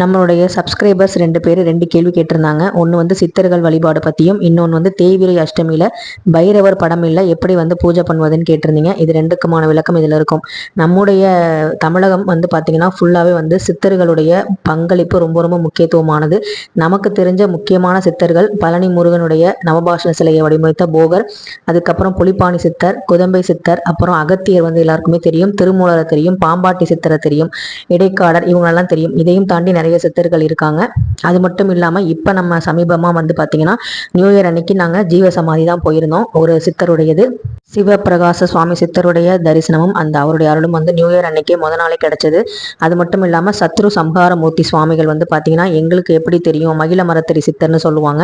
நம்மளுடைய சப்ஸ்கிரைபர்ஸ் 2 பேர் 2 கேள்வி கேட்டிருந்தாங்க. ஒன்று வந்து சித்தர்கள் வழிபாடு பற்றியும், இன்னொன்று வந்து தேய்பிறை அஷ்டமியில் பைரவர் படம் இல்லை எப்படி வந்து பூஜை பண்ணுவதுன்னு கேட்டிருந்தீங்க. இது ரெண்டுக்குமான விளக்கம் இதில் இருக்கும். நம்முடைய தமிழகம் வந்து பார்த்திங்கன்னா ஃபுல்லாகவே வந்து சித்தர்களுடைய பங்களிப்பு ரொம்ப ரொம்ப முக்கியத்துவமானது. நமக்கு தெரிஞ்ச முக்கியமான சித்தர்கள் பழனி முருகனுடைய நவபாஷண சிலையை வடிவமைத்த போகர், அதுக்கப்புறம் புலிப்பாணி சித்தர், குதம்பை சித்தர், அப்புறம் அகத்தியர் வந்து எல்லாருக்குமே தெரியும், திருமூலரை தெரியும், பாம்பாட்டி சித்தரை தெரியும், இடைக்காடர் இவங்களெல்லாம் தெரியும். இதையும் தாண்டி நிறைய சித்தர்கள் இருக்காங்க. அது மட்டும் இல்லாமல் இப்போ நம்ம சமீபமாக வந்து பார்த்தீங்கன்னா நியூ இயர் அன்னைக்கு நாங்கள் ஜீவசமாதி தான் போயிருந்தோம். ஒரு சித்தருடையது சிவபிரகாச சுவாமி சித்தருடைய தரிசனமும் அந்த அவருடைய அருளும் வந்து நியூ இயர் அன்னைக்கே நாளே கிடைச்சது. அது மட்டும் இல்லாமல் சத்ரு சம்ஹாரமூர்த்தி சுவாமிகள் வந்து பார்த்தீங்கன்னா எங்களுக்கு எப்படி தெரியும், மகிழ மரத்தடி சித்தர்னு சொல்லுவாங்க.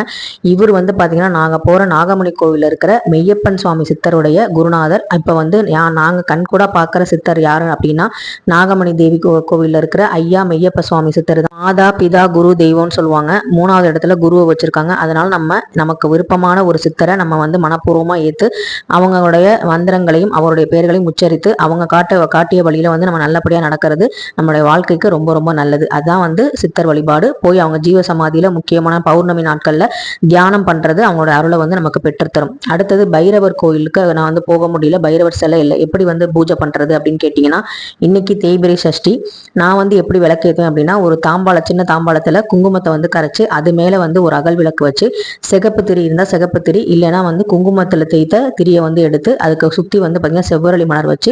இவர் வந்து பார்த்தீங்கன்னா நாங்கள் போகிற நாகமணி கோவிலில் இருக்கிற மெய்யப்பன் சுவாமி சித்தருடைய குருநாதர். இப்போ வந்து நாங்கள் கண்கூட பார்க்குற சித்தர் யாரு அப்படின்னா நாகமணி தேவி கோவிலில் இருக்கிற ஐயா மெய்யப்ப சுவாமி சித்தர் தான். மாதா பிதா குரு தெய்வம்னு சொல்லுவாங்க. 3வது இடத்துல குருவை வச்சிருக்காங்க. அதனால நமக்கு விருப்பமான ஒரு சித்தரை நம்ம வந்து மனப்பூர்வமாக ஏற்று அவங்களுடைய மந்திரங்களையும் அவருடைய பெயர்களையும் உச்சரித்து அவங்க காட்டிய வழியில வந்து நம்ம நல்லபடியாக நடக்கிறது நம்மளுடைய வாழ்க்கைக்கு ரொம்ப ரொம்ப நல்லது. அதுதான் வந்து சித்தர் வழிபாடு. போய் அவங்க ஜீவசமாதியில முக்கியமான பௌர்ணமி நாட்கள்ல தியானம் பண்றது அவங்களோட அருளை வந்து நமக்கு பெற்றுத்தரும். அடுத்தது பைரவர் கோயிலுக்கு நான் வந்து போக முடியல, பைரவர் சிலை இல்லை, எப்படி வந்து பூஜை பண்றது அப்படின்னு கேட்டீங்கன்னா இன்னைக்கு தேய்பிறை சஷ்டி. நான் வந்து எப்படி விளக்கேற்றுவேன் அப்படின்னா ஒரு சின்ன தாம்பாளத்துல குங்குமத்தை வந்து கரைச்சு அது மேல வந்து ஒரு அகல் விளக்கு வச்சு சிகப்பு திரி இருந்தா சிகப்பு திரி, இல்லைன்னா வந்து குங்குமத்துல தேய்த்த திரியை வந்து எடுத்து அதுக்கு சுத்தி வந்து பாத்தீங்கன்னா செவ்வரளி மலர் வச்சு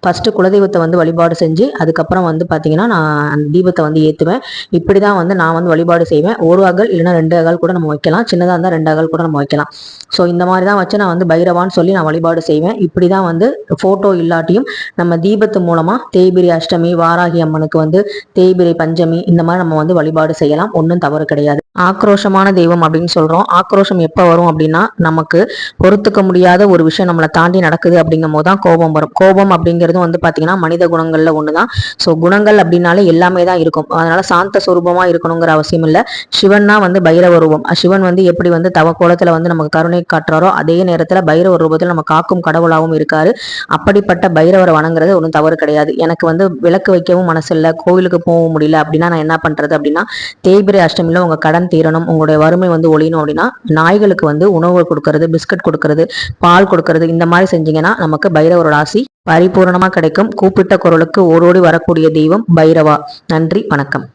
ஃபர்ஸ்ட் குலதெய்வத்தை வந்து வழிபாடு செஞ்சு அதுக்கப்புறம் வந்து பாத்தீங்கன்னா நான் அந்த தீபத்தை வந்து ஏத்துவேன். இப்படிதான் வந்து நான் வந்து வழிபாடு செய்வேன். ஒரு அகல் இல்லைன்னா 2 அகல் கூட நம்ம வைக்கலாம், சின்னதா இருந்தா 2 அகல் கூட நம்ம வைக்கலாம். ஸோ இந்த மாதிரி தான் வச்சு நான் வந்து பைரவான்னு சொல்லி நான் வழிபாடு செய்வேன். இப்படிதான் வந்து போட்டோ இல்லாட்டியும் நம்ம தீபத்து மூலமா தேய்பிறை அஷ்டமி, வாராகி அம்மனுக்கு வந்து தேய்பிறை பஞ்சமி இந்த மாதிரி நம்ம வந்து வழிபாடு செய்யலாம். ஒன்றும் தவறு கிடையாது. ஆக்ரோஷமான தெய்வம் அப்படின்னு சொல்றோம். ஆக்ரோஷம் எப்போ வரும் அப்படின்னா நமக்கு பொறுத்துக்க முடியாத ஒரு விஷயம் நம்மளை தாண்டி நடக்குது அப்படிங்கும் போது தான் கோபம் வரும். கோபம் அப்படிங்கிறது வந்து பாத்தீங்கன்னா மனித குணங்கள்ல ஒண்ணுதான். ஸோ குணங்கள் அப்படின்னாலே எல்லாமே தான் இருக்கும். அதனால சாந்த சுரூபமா இருக்கணுங்கிற அவசியம் இல்லை. சிவன்னா வந்து பைரவ ரூபம். சிவன் வந்து எப்படி வந்து தவ கோலத்துல வந்து நமக்கு கருணை காட்டுறாரோ அதே நேரத்துல பைரவ ரூபத்தில் நம்ம காக்கும் கடவுளாகவும் இருக்காரு. அப்படிப்பட்ட பைரவரை வணங்குறது ஒன்றும் தவறு கிடையாது. எனக்கு வந்து விளக்கு வைக்கவும் மனசு இல்லை, கோவிலுக்கு போகவும் முடியல அப்படின்னா நான் என்ன பண்றது அப்படின்னா தேய்பிறை அஷ்டமியில உங்க கடன் தீரணும், உங்களுடைய வறுமை வந்து ஒழியணும் அப்படின்னா நாய்களுக்கு வந்து உணவு கொடுக்கறது, பிஸ்கட் கொடுக்கறது, பால் கொடுக்கறது இந்த மாதிரி செஞ்சீங்கன்னா நமக்கு பைரவரோட ஆசி பரிபூர்ணமா கிடைக்கும். கூப்பிட்ட குரலுக்கு ஓடோடி வரக்கூடிய தெய்வம் பைரவா. நன்றி, வணக்கம்.